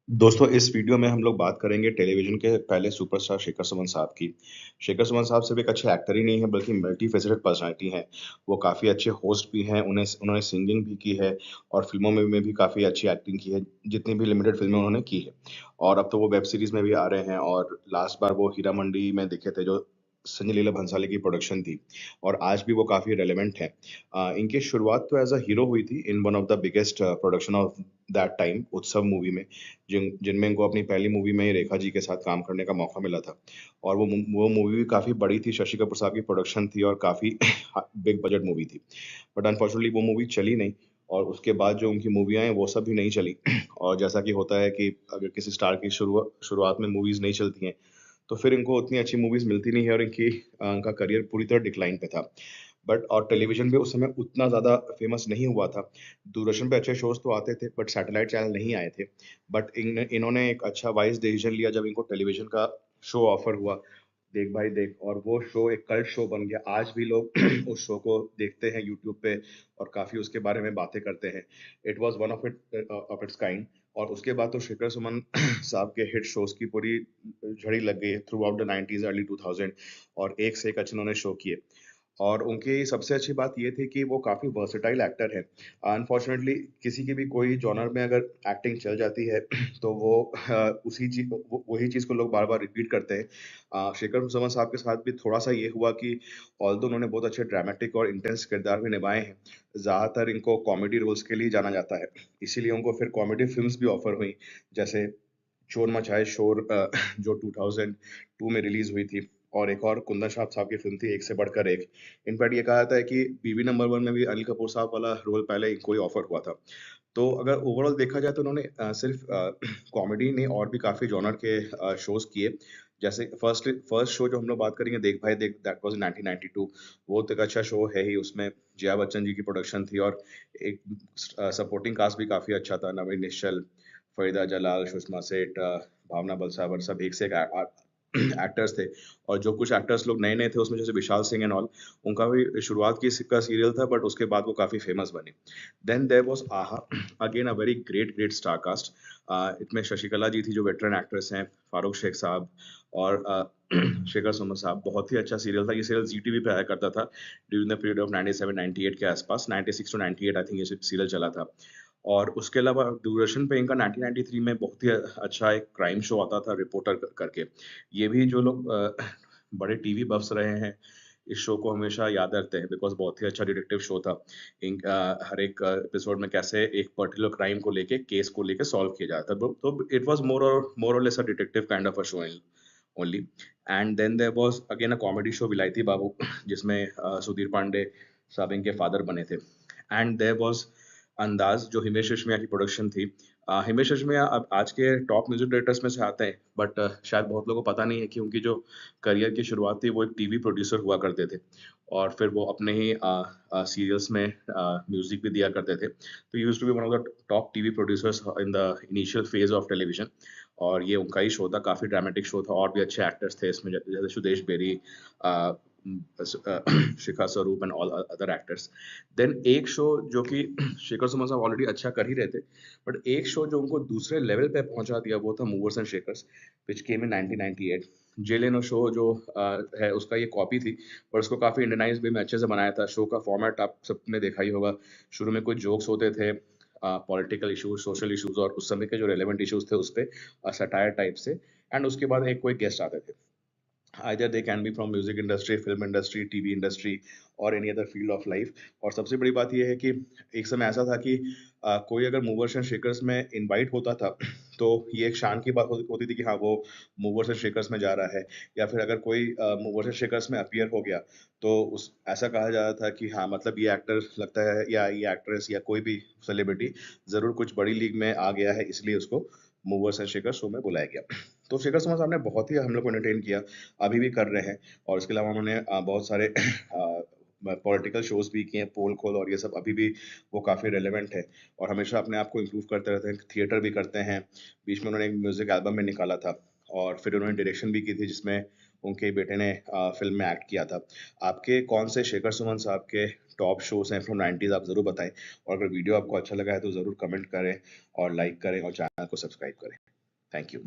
दोस्तों, इस वीडियो में हम लोग बात करेंगे टेलीविज़न के पहले सुपरस्टार शेखर सुमन साहब की। शेखर सुमन साहब सिर्फ़ एक अच्छे एक्टर ही नहीं हैं, बल्कि मल्टी फेसेटेड पर्सनैलिटी हैं। वो काफ़ी अच्छे होस्ट भी हैं, उन्होंने सिंगिंग भी की है और फ़िल्मों में भी काफ़ी अच्छी एक्टिंग की है, जितनी भी लिमिटेड फ़िल्में उन्होंने की है। और अब तो वो वेब सीरीज़ में भी आ रहे हैं और लास्ट बार वो हीरा मंडी में दिखे थे, जो संजय लीला भंसाली की प्रोडक्शन थी और आज भी वो काफ़ी रेलेवेंट हैं। इनकी शुरुआत तो एज़ अ हीरो हुई थी in one of the biggest production of that time, उत्सव मूवी में। जिनमें इनको अपनी पहली मूवी में ही रेखा जी के साथ काम करने का मौका मिला था और वो मूवी भी काफ़ी बड़ी थी, शशि कपूर साहब की प्रोडक्शन थी और काफ़ी बिग बजट मूवी थी। बट अनफॉर्चुनेटली वो मूवी चली नहीं और उसके बाद जो उनकी मूवियाँ हैं, वो सब भी नहीं चली और जैसा कि होता है कि अगर किसी स्टार की शुरुआत में मूवीज़ नहीं चलती हैं, तो फिर इनको उतनी अच्छी मूवीज़ मिलती नहीं है और इनका करियर पूरी तरह डिक्लाइन पे था। बट और टेलीविज़न भी उस समय उतना ज़्यादा फ़ेमस नहीं हुआ था। दूरदर्शन पे अच्छे शोज़ तो आते थे, बट सैटेलाइट चैनल नहीं आए थे। बट इन्होंने एक अच्छा वाइज़ डिसीज़न लिया जब इनको टेलीविज़न का शो ऑफ़र हुआ, देख भाई देख, और वो शो एक कल्ट शो बन गया। आज भी लोग उस शो को देखते हैं यूट्यूब पे और काफ़ी उसके बारे में बातें करते हैं। It was one of its kind. और उसके बाद तो शेखर सुमन साहब के हिट शोज़ की पूरी झड़ी लग गई through out the 90s, early 2000 और एक से एक अच्छे उन्होंने शो किए। और उनकी सबसे अच्छी बात ये थी कि वो काफ़ी वर्सेटाइल एक्टर हैं। अनफॉर्चुनेटली किसी की भी कोई जॉनर में अगर एक्टिंग चल जाती है तो वो वही चीज़ को लोग बार-बार रिपीट करते हैं। शेखर सुमन साहब के साथ भी थोड़ा-सा ये हुआ कि ऑल्दो उन्होंने बहुत अच्छे ड्रामेटिक और इंटेंस किरदार भी निभाए हैं, ज़्यादातर इनको कॉमेडी रोल्स के लिए जाना जाता है। इसीलिए उनको फिर कॉमेडी फ़िल्म्स भी ऑफ़र हुई, जैसे चोर मचाए शोर जो 2002 में रिलीज़ हुई थी और एक और कुंदन साहब की फ़िल्म थी, एक से बढ़कर एक। इनफैक्ट ये कहा जाता है कि बीवी नंबर 1 में भी अनिल कपूर साहब वाला रोल पहले इनको ही ऑफ़र हुआ था। तो अगर ओवरऑल देखा जाए तो उन्होंने सिर्फ़ कॉमेडी नहीं और भी काफ़ी जॉनर के शोज़ किए। जैसे फर्स्ट शो जो हम लोग बात करेंगे, देख भाई देख, दैट वाज़ इन 1992। वो तो एक अच्छा शो है ही, उसमें जया बच्चन जी की प्रोडक्शन थी और एक सपोर्टिंग कास्ट भी काफ़ी अच्छा था। नवीन निश्चल, फरीदा जलाल, सुषमा सेठ, भावना बलसावर, सब एक से एक एक्टर्स थे और जो कुछ एक्टर्स लोग नए-नए थे उसमें, जैसे विशाल सिंह एंड ऑल, उनका भी शुरुआत का सीरियल था बट उसके बाद वो काफ़ी फेमस बने। Then there was aha, again a very great star cast. इसमें शशिकला जी थी जो वेटरन एक्ट्रेस हैं, फारूक शेख साहब और शेखर सुमन साहब। बहुत ही अच्छा सीरियल था। ये सीरियल ज़ी टीवी पे आया करता था ड्यूरिंग द पीरियड ऑफ 97-98 के आसपास, 96 टू 98 आई थिंक ये सीरियल चला था। और उसके अलावा दूरदर्शन पे इनका 1993 में बहुत ही अच्छा एक क्राइम शो आता था, रिपोर्टर करके। ये भी जो लोग बड़े टीवी बफ्स रहे हैं, इस शो को हमेशा याद रखते हैं बिकॉज़ बहुत ही अच्छा डिटेक्टिव शो था। हर एक एपिसोड में कैसे एक पर्टिकुलर क्राइम को लेके, केस को लेके सॉल्व किया जाता था। तो इट वाज़ मोर और less a detective kind of a show only. And then there was again a comedy show, Vilayati Babu, जिसमें सुधीर पांडे साहब इनके फादर बने थे। एंड देयर वाज़ अंदाज़, जो हिमेश रेशमिया की प्रोडक्शन थी। हिमेश रेशमिया अब आज के टॉप म्यूज़िक डायरेक्टर्स में से आते हैं, बट शायद बहुत लोगों को पता नहीं है कि उनकी जो करियर की शुरुआत थी, वो एक टीवी प्रोड्यूसर हुआ करते थे और फिर वो अपने ही सीरियल्स में म्यूज़िक भी दिया करते थे। तो ही used to be one of the top TV producers in the initial phase of television और ये उनका ही शो था, काफ़ी ड्रामेटिक शो था और भी अच्छे एक्टर्स थे इसमें, जैसे Sudesh berry, uh, Shikha Swaroop and all other actors. Then एक शो जो कि शेखर सुमन साहब ऑलरेडी अच्छा कर ही रहे थे, बट एक शो जो उनको दूसरे लेवल पे पहुंचा दिया, वो था movers and shakers, which came in 1998। Jay Leno show जो है, उसका ये कॉपी थी, पर उसको काफ़ी इंडियनाइज्ड वे में अच्छे से बनाया था। शो का फॉर्मेट आप सबने देखा ही होगा। शुरू में कुछ जोक्स होते थे, पॉलिटिकल इश्यूज, सोशल इश्यूज और उस समय के जो रेलेवेंट इश्यूज थे उस पे सटायर टाइप से, एंड उसके बाद एक कोई गेस्ट आते थे। Either they can be from music industry, film industry, TV industry और any other field of life. और सबसे बड़ी बात ये है कि एक समय ऐसा था कि कोई अगर मूवर्स एंड शेकर्स में इनवाइट होता था तो ये एक शान की बात होती थी कि हाँ, वो मूवर्स एंड शेकर्स में जा रहा है। या फिर अगर कोई मूवर्स एंड शेकर्स में अपीयर हो गया तो उस ऐसा कहा जाता था कि हाँ, मतलब ये एक्टर लगता है या ये एक्ट्रेस या कोई भी सेलिब्रिटी ज़रूर कुछ बड़ी लीग में आ गया है, इसलिए उसको मूवर्स एंड शेकर्स शो में बुलाया गया। तो शेखर सुमन साहब ने बहुत ही हम लोग को एंटरटेन किया, अभी भी कर रहे हैं। और इसके अलावा उन्होंने बहुत सारे पॉलिटिकल शोज़ भी किए हैं, पोल खोल और ये सब अभी भी वो काफ़ी रेलेवेंट है और हमेशा अपने आप को इम्प्रूव करते रहते हैं, थिएटर भी करते हैं। बीच में उन्होंने एक म्यूज़िक एल्बम में निकाला था और फिर उन्होंने डायरेक्शन भी की थी, जिसमें उनके बेटे ने फ़िल्म में एक्ट किया था। आपके कौन से शेखर सुमन साहब के टॉप शोज़ हैं फ्रॉम 90s, आप ज़रूर बताएँ और अगर वीडियो आपको अच्छा लगा है तो ज़रूर कमेंट करें और लाइक करें और चैनल को सब्सक्राइब करें। Thank you.